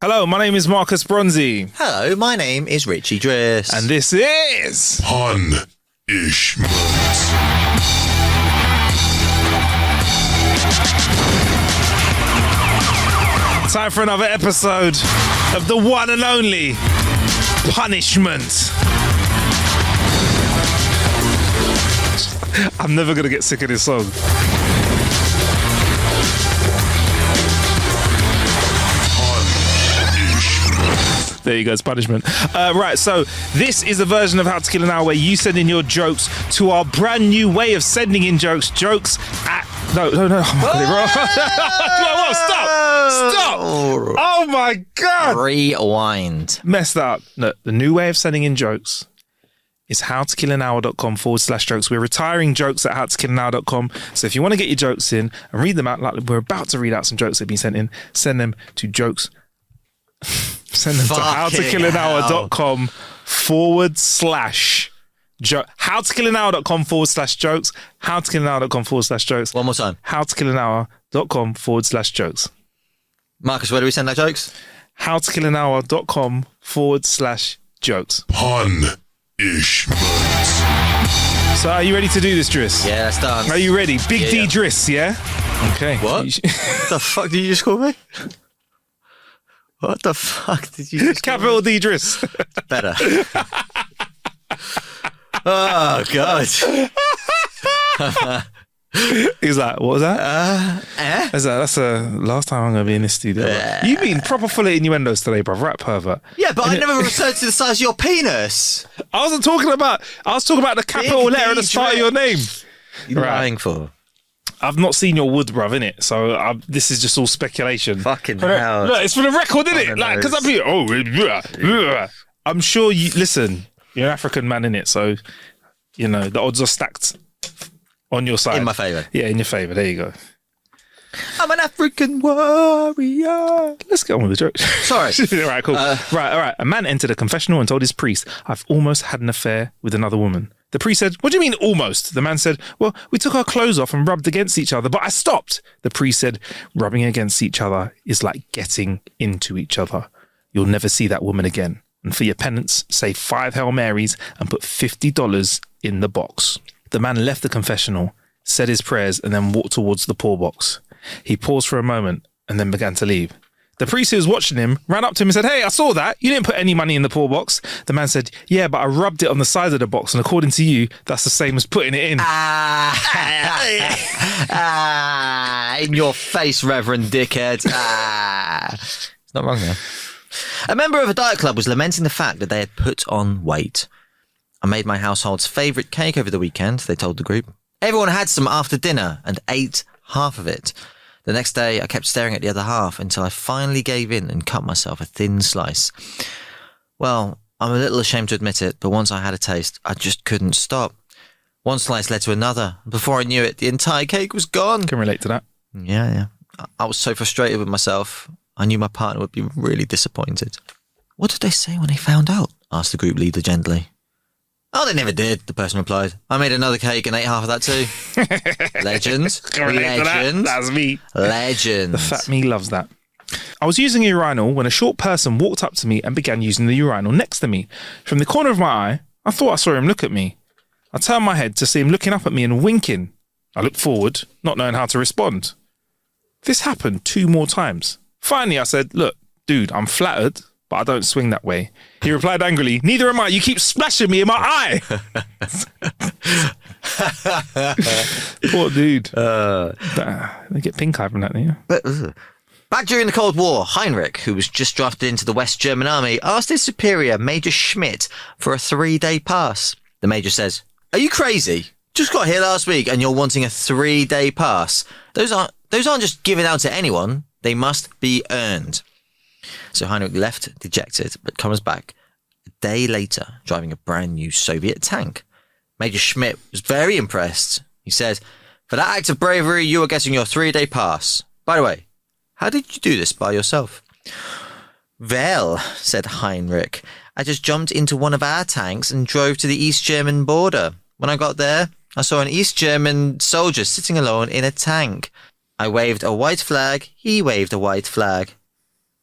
Hello, my name is Marcus Bronzy. Hello, my name is Richie Driss. And this is... Punishment. Time for another episode of the one and only Punishment. I'm never going to get sick of this song. There you go, it's punishment. Right, so this is a version of How to Kill an Hour where you send in your jokes to our brand new way of sending in jokes. Jokes at... No. Oh, Stop! Oh, my God! Rewind. Messed up. No, the new way of sending in jokes is howtokillanhour.com/jokes. We're retiring jokes at howtokillanhour.com. So if you want to get your jokes in and read them out, like we're about to read out some jokes that have been sent in, send them to jokes... Send them to howtokillanhour.com/. howtokillanhour.com/jokes. howtokillanhour.com/jokes. One more time. howtokillanhour.com/jokes. Marcus, where do we send our jokes? howtokillanhour.com/jokes. Punishment. So are you ready to do this, Driss? Yeah, let's dance. Are you ready? Big D Yeah. Driss, yeah? Okay. What? What the fuck did you just call me? What the fuck did you just call Capital D Driss. Better. Oh, God. He's like, what was that? That's the last time I'm going to be in this studio. You've been proper full of innuendos today, bruv. Right, pervert. Yeah, but I never referred to the size of your penis. I was talking about the capital Big letter at the D start of your name. You're Right. lying for. I've not seen your wood, bruv, innit? So this is just all speculation. Fucking hell. Look, it's for the record, innit? Like, because I'm here. I'm sure you... Listen, you're an African man, innit? So, you know, the odds are stacked on your side. In my favour. Yeah, in your favour. There you go. I'm an African warrior. Let's get on with the joke. Sorry. All right, cool. All right. A man entered a confessional and told his priest, I've almost had an affair with another woman. The priest said, what do you mean almost? The man said, well, we took our clothes off and rubbed against each other, but I stopped. The priest said, rubbing against each other is like getting into each other. You'll never see that woman again. And for your penance, say 5 Hail Marys and put $50 in the box. The man left the confessional, said his prayers, and then walked towards the poor box. He paused for a moment and then began to leave. The priest who was watching him ran up to him and said, hey, I saw that. You didn't put any money in the poor box. The man said, yeah, but I rubbed it on the side of the box. And according to you, that's the same as putting it in. In your face, Reverend Dickhead. It's not wrong there. A member of a diet club was lamenting the fact that they had put on weight. I made my household's favourite cake over the weekend, they told the group. Everyone had some after dinner and ate half of it. The next day, I kept staring at the other half until I finally gave in and cut myself a thin slice. Well, I'm a little ashamed to admit it, but once I had a taste, I just couldn't stop. One slice led to another. Before I knew it, the entire cake was gone. Can relate to that. Yeah. I was so frustrated with myself. I knew my partner would be really disappointed. What did they say when they found out? Asked the group leader gently. Oh, they never did, the person replied. I made another cake and ate half of that too. Legends. Legends. That's me. Legends. The fat me loves that. I was using a urinal when a short person walked up to me and began using the urinal next to me. From the corner of my eye, I thought I saw him look at me. I turned my head to see him looking up at me and winking. I looked forward, not knowing how to respond. This happened 2 more times. Finally, I said, look, dude, I'm flattered, but I don't swing that way. He replied angrily, neither am I. You keep splashing me in my eye. Poor dude. They get pink eye from that, don't you? Back during the Cold War, Heinrich, who was just drafted into the West German army, asked his superior, Major Schmidt, for a 3-day pass. The major says, are you crazy? Just got here last week and you're wanting a 3-day pass. Those aren't just given out to anyone. They must be earned. So Heinrich left dejected, but comes back a day later driving a brand new Soviet tank. Major Schmidt was very impressed. He said, for that act of bravery, you are getting your 3-day pass. By the way, how did you do this by yourself? Well, said Heinrich, I just jumped into one of our tanks and drove to the East German border. When I got there, I saw an East German soldier sitting alone in a tank. I waved a white flag, he waved a white flag.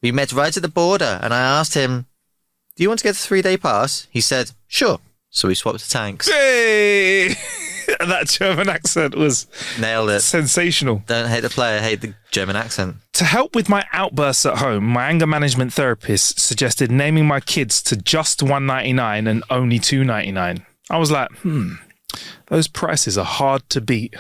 We met right at the border, and I asked him, do you want to get a 3-day pass? He said, sure. So we swapped the tanks. Hey! That German accent was Nailed it. sensational. Don't hate the player, hate the German accent. To help with my outbursts at home, my anger management therapist suggested naming my kids to just $1.99 and only $2.99. I was like, those prices are hard to beat.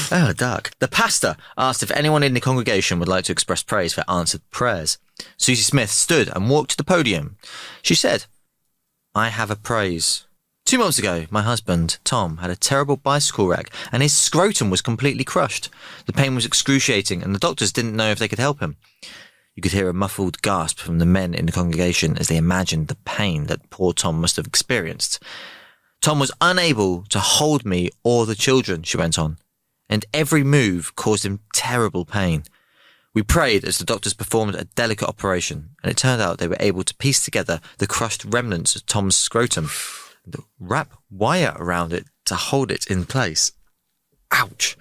Oh, dark. The pastor asked if anyone in the congregation would like to express praise for answered prayers. Susie Smith stood and walked to the podium. She said, I have a praise. 2 months ago, my husband, Tom, had a terrible bicycle wreck and his scrotum was completely crushed. The pain was excruciating and the doctors didn't know if they could help him. You could hear a muffled gasp from the men in the congregation as they imagined the pain that poor Tom must have experienced. Tom was unable to hold me or the children, she went on, and every move caused him terrible pain. We prayed as the doctors performed a delicate operation, and it turned out they were able to piece together the crushed remnants of Tom's scrotum and wrap wire around it to hold it in place. Ouch.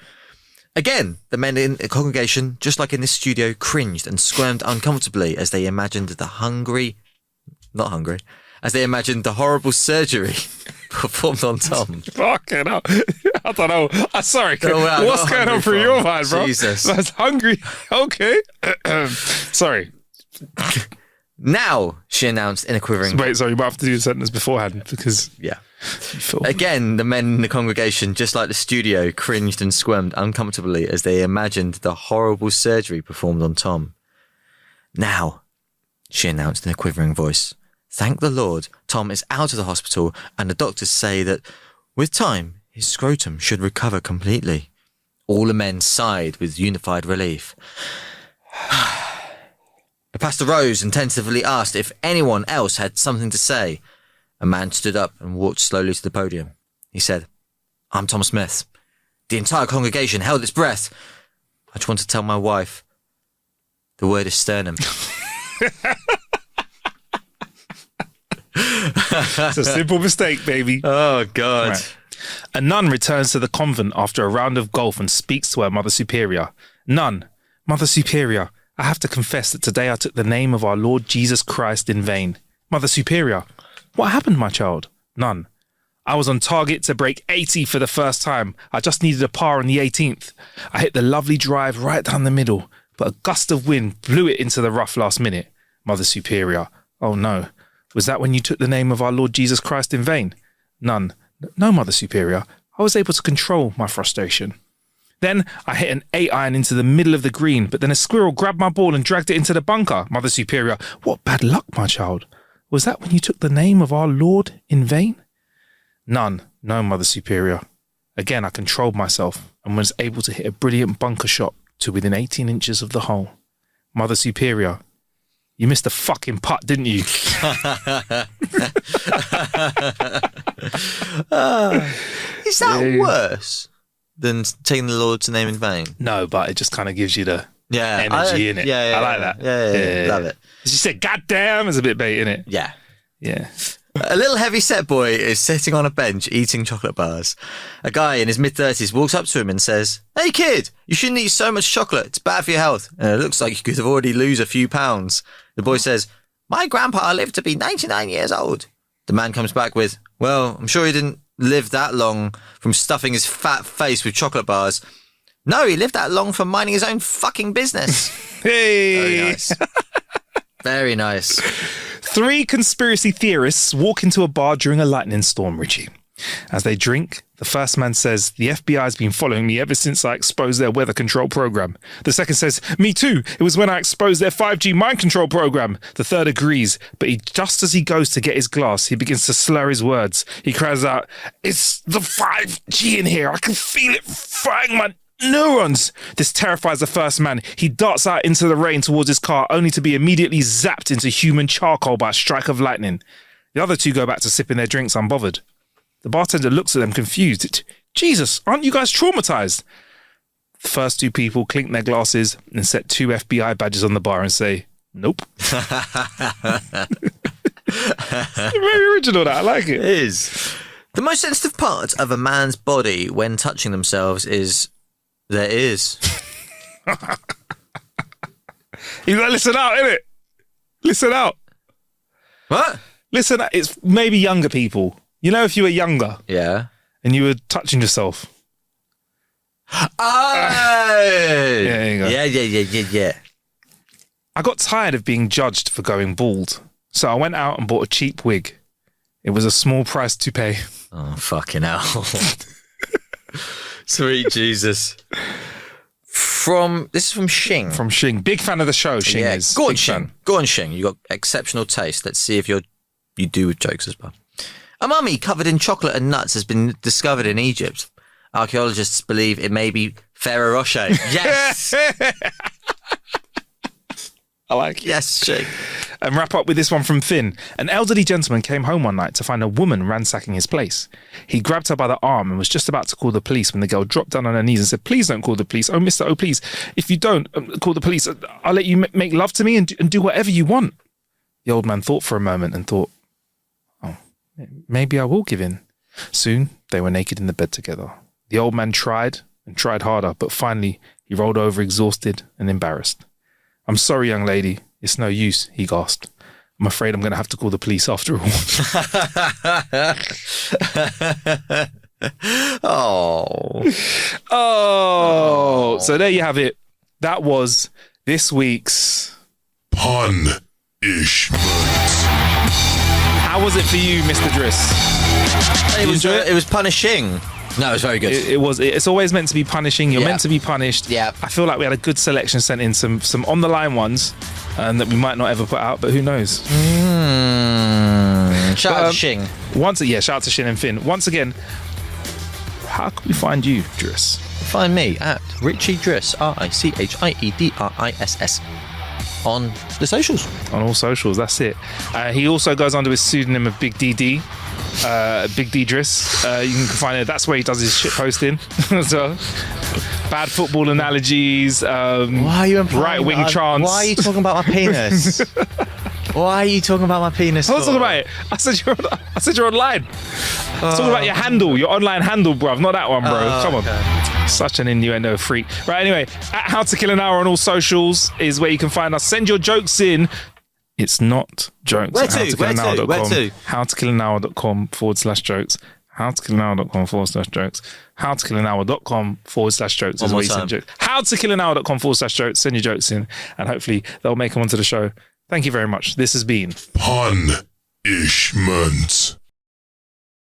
Again, the men in the congregation, just like in this studio, cringed and squirmed uncomfortably as they imagined as they imagined the horrible surgery performed on Tom. Fucking hell. I don't know. I'm sorry. What's What's going on through your mind, bro? Jesus. That's hungry. Okay. Sorry. Now, she announced in a quivering... Wait, sorry, you might have to do the sentence beforehand because... Yeah. You feel... Again, the men in the congregation, just like the studio, cringed and squirmed uncomfortably as they imagined the horrible surgery performed on Tom. Now, she announced in a quivering voice, thank the Lord, Tom is out of the hospital and the doctors say that, with time, his scrotum should recover completely. All the men sighed with unified relief. The pastor rose and tentatively asked if anyone else had something to say. A man stood up and walked slowly to the podium. He said, I'm Tom Smith. The entire congregation held its breath. I just want to tell my wife. The word is sternum. It's a simple mistake, baby. Oh, God. Right. A nun returns to the convent after a round of golf and speaks to her Mother Superior. Nun, Mother Superior, I have to confess that today I took the name of our Lord Jesus Christ in vain. Mother Superior, what happened, my child? Nun, I was on target to break 80 for the first time. I just needed a par on the 18th. I hit the lovely drive right down the middle, but a gust of wind blew it into the rough last minute. Mother Superior, oh no. Was that when you took the name of our Lord Jesus Christ in vain? Nun, no, Mother Superior. I was able to control my frustration. Then I hit an 8-iron into the middle of the green, but then a squirrel grabbed my ball and dragged it into the bunker. Mother Superior, what bad luck, my child. Was that when you took the name of our Lord in vain? None. No, Mother Superior. Again, I controlled myself and was able to hit a brilliant bunker shot to within 18 inches of the hole. Mother Superior, you missed a fucking putt, didn't you? Is that worse than taking the Lord's name in vain? No, but it just kind of gives you the energy in it. Yeah, I like that. Yeah, love it. As you said, goddamn, is a bit bait, innit? Yeah. Yeah. A little heavy-set boy is sitting on a bench eating chocolate bars. A guy in his mid-30s walks up to him and says, "Hey kid, you shouldn't eat so much chocolate. It's bad for your health. And it looks like you could have already lose a few pounds." The boy says, "My grandpa lived to be 99 years old." The man comes back with, "Well, I'm sure he didn't live that long from stuffing his fat face with chocolate bars." "No, he lived that long from minding his own fucking business." Hey! Very nice. Very nice. 3 conspiracy theorists walk into a bar during a lightning storm, Richie. As they drink, the first man says, "The FBI's been following me ever since I exposed their weather control program." The second says, "Me too. It was when I exposed their 5G mind control program." The third agrees, but just as he goes to get his glass, he begins to slur his words. He cries out, "It's the 5G in here. I can feel it frying my neurons." This terrifies the first man. He darts out into the rain towards his car, only to be immediately zapped into human charcoal by a strike of lightning. The other 2 go back to sipping their drinks unbothered. The bartender looks at them confused. "Jesus, aren't you guys traumatized?" The first 2 people clink their glasses and set 2 FBI badges on the bar and say, "Nope." Very original, that. I like it. It is. The most sensitive part of a man's body when touching themselves is their ears. You gotta listen out, innit? Listen out. What? Listen, it's maybe younger people. You know, if you were younger Yeah. and you were touching yourself. Oh! Yeah, there you go. Yeah. I got tired of being judged for going bald. So I went out and bought a cheap wig. It was a small price to pay. Oh, fucking hell. Sweet Jesus. This is from Shing. From Shing. Big fan of the show, Shing is. Go on, Big Shing. fan. Go on, Shing. You got exceptional taste. Let's see if you do with jokes as well. A mummy covered in chocolate and nuts has been discovered in Egypt. Archaeologists believe it may be Pharaoh Rocher. Yes. I like it. Yes, Shing. And wrap up with this one from Finn. An elderly gentleman came home one night to find a woman ransacking his place. He grabbed her by the arm and was just about to call the police when the girl dropped down on her knees and said, "Please don't call the police. Oh, mister, oh, please. If you don't call the police, I'll let you make love to me and do whatever you want." The old man thought for a moment and thought, "Oh, maybe I will give in." Soon, they were naked in the bed together. The old man tried and tried harder, but finally he rolled over exhausted and embarrassed. "I'm sorry, young lady. It's no use," he gasped. "I'm afraid I'm going to have to call the police after all." Oh. So there you have it. That was this week's Punishment. How was it for you, Mr. Driss? It was punishing. No, it was very good. It's always meant to be punishing. You're Yeah. meant to be punished. Yeah. I feel like we had a good selection sent in, some on the line ones, that we might not ever put out, but who knows? Shout out to Shing. Shout out to Shin and Finn. Once again, how can we find you, Driss? Find me at Richie Driss, RICHIEDRISS, on the socials. On all socials, that's it. He also goes under his pseudonym of Big DD. Big D Driss. You can find it. That's where he does his shit posting. So, bad football analogies. Why are you right wing chants? Why are you talking about my penis? Why are you talking about my penis? I was talking about it. I said you're online. I was talking about your handle, your online handle, bruv. Not that one, bro. Come on. Such an innuendo freak. Right, anyway, at How to Kill an Hour on all socials is where you can find us. Send your jokes in. It's not jokes. Where to? howtokillanhour.com/jokes. howtokillanhour.com/jokes. howtokillanhour.com/jokes is where you send jokes. howtokillanhour.com/jokes. Send your jokes in and hopefully they'll make them onto the show. Thank you very much. This has been Punishment.